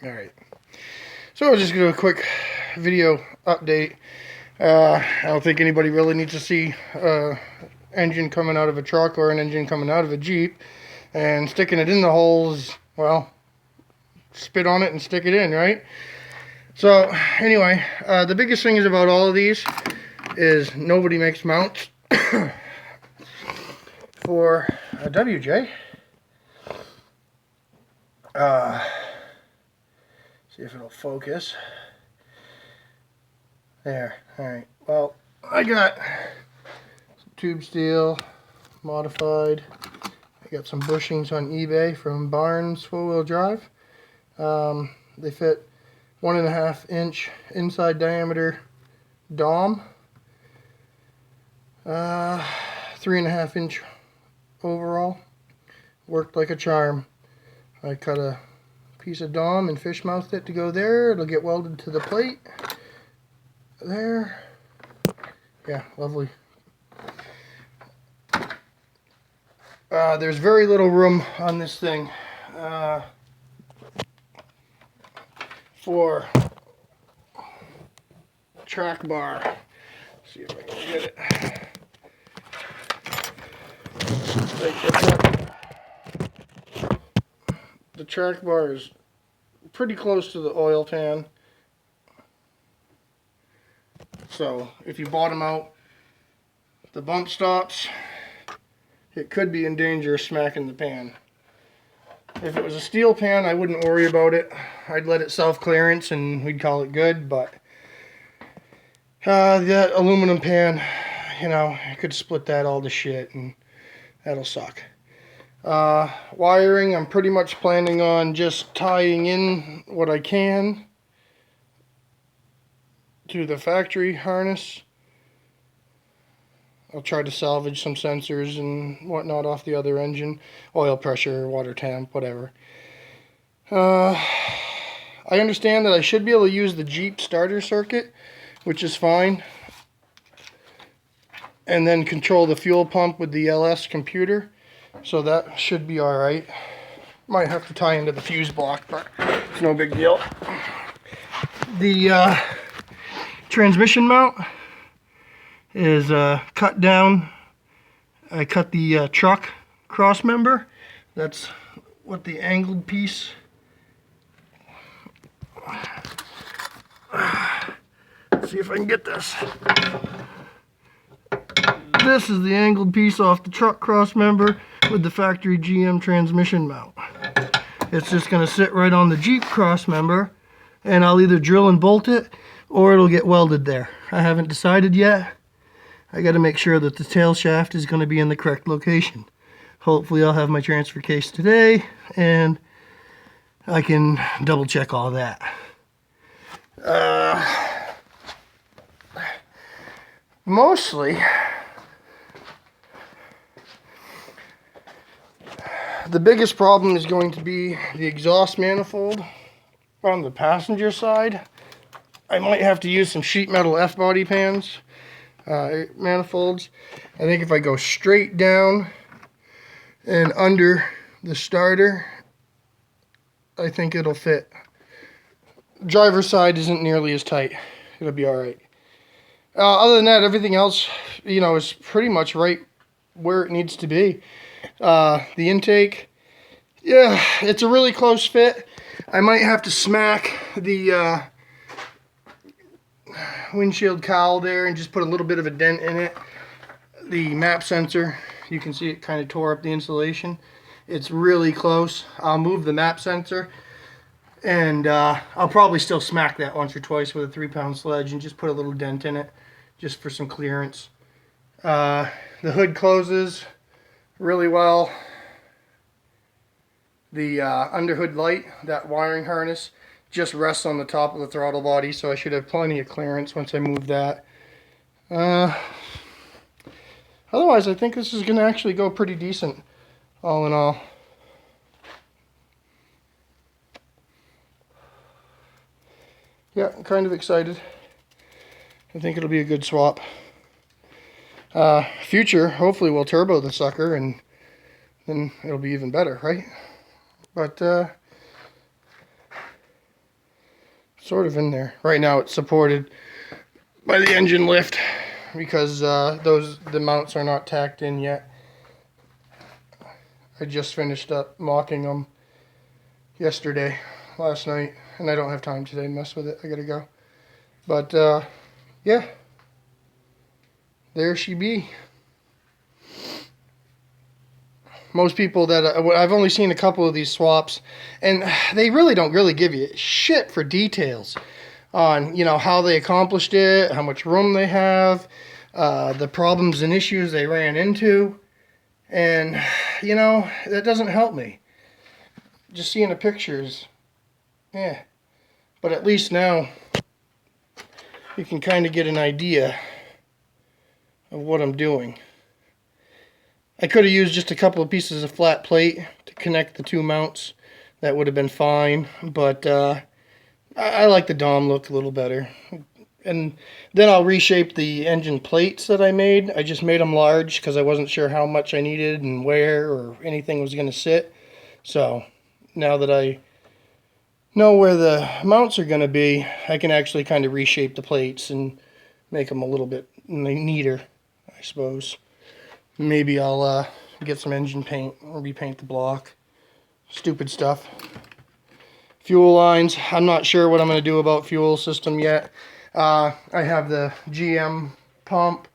Alright, so I'll just do a quick video update. I don't think anybody really needs to see engine coming out of a truck or an engine coming out of a Jeep, and sticking it in the holes, well, spit on it and stick it in, right? So anyway, the biggest thing is about all of these is nobody makes mounts for a WJ. See if it'll focus. There. Alright. Well, I got some tube steel modified. I got some bushings on eBay from Barnes 4-wheel drive. They fit 1.5 inch inside diameter dom. 3.5 inch overall. Worked like a charm. I cut a piece of dom and fish mouthed it to go there. It'll get welded to the plate. There. Yeah, lovely. There's very little room on this thing for track bar. Let's see if I can get it. The track bar is pretty close to the oil pan. So if you bottom out the bump stops, it could be in danger of smacking the pan. If it was a steel pan, I wouldn't worry about it. I'd let it self-clearance and we'd call it good, but that aluminum pan, you know, I could split that all to shit and that'll suck. Wiring, I'm pretty much planning on just tying in what I can to the factory harness. I'll try to salvage some sensors and whatnot off the other engine. Oil pressure, water temp, whatever. I understand that I should be able to use the Jeep starter circuit, which is fine. And then control the fuel pump with the LS computer. So that should be alright. Might have to tie into the fuse block, but it's no big deal. The transmission mount is cut down. I cut the truck cross member. That's what the angled piece. Let's see if I can get this. This is the angled piece off the truck cross member with the factory GM transmission mount. It's just going to sit right on the Jeep cross member, and I'll either drill and bolt it or it'll get welded there. I haven't decided yet. I got to make sure that the tail shaft is going to be in the correct location. Hopefully I'll have my transfer case today and I can double check all that. Mostly the biggest problem is going to be the exhaust manifold on the passenger side. I might have to use some sheet metal F-body pans, manifolds. I think if I go straight down and under the starter, I think it'll fit. Driver's side isn't nearly as tight. It'll be alright. Other than that, everything else, you know, is pretty much right where it needs to be. The intake, yeah, it's a really close fit. I might have to smack the windshield cowl there and just put a little bit of a dent in it. The map sensor, you can see it kind of tore up the insulation. It's really close. I'll move the map sensor and I'll probably still smack that once or twice with a 3-pound sledge and just put a little dent in it just for some clearance. The hood closes really well. The underhood light, that wiring harness, just rests on the top of the throttle body, so I should have plenty of clearance once I move that. Otherwise, I think this is going to actually go pretty decent, all in all. Yeah, I'm kind of excited. I think it'll be a good swap. Future, hopefully we'll turbo the sucker and then it'll be even better, right? But sort of in there. Right now it's supported by the engine lift because the mounts are not tacked in yet. I just finished up mocking them last night, and I don't have time today to mess with it. I gotta go. But yeah, there she be. Most people that I've only seen a couple of these swaps, and they really don't give you shit for details on, you know, how they accomplished it, how much room they have, the problems and issues they ran into, and you know, that doesn't help me. Just seeing the pictures, yeah. But at least now you can kind of get an idea of what I'm doing. I could have used just a couple of pieces of flat plate to connect the two mounts. That would have been fine, but I like the Dom look a little better. And then I'll reshape the engine plates that I made. I just made them large because I wasn't sure how much I needed and where or anything was going to sit. So now that I know where the mounts are going to be, I can actually kind of reshape the plates and make them a little bit neater, I suppose. Maybe I'll get some engine paint or repaint the block. Stupid stuff. Fuel lines. I'm not sure what I'm going to do about fuel system yet. I have the GM pump,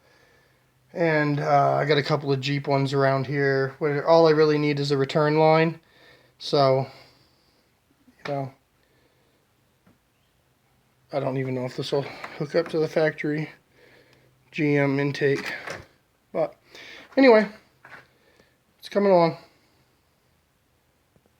and I got a couple of Jeep ones around here. All I really need is a return line. So, you know, I don't even know if this will hook up to the factory GM intake. But anyway, it's coming along.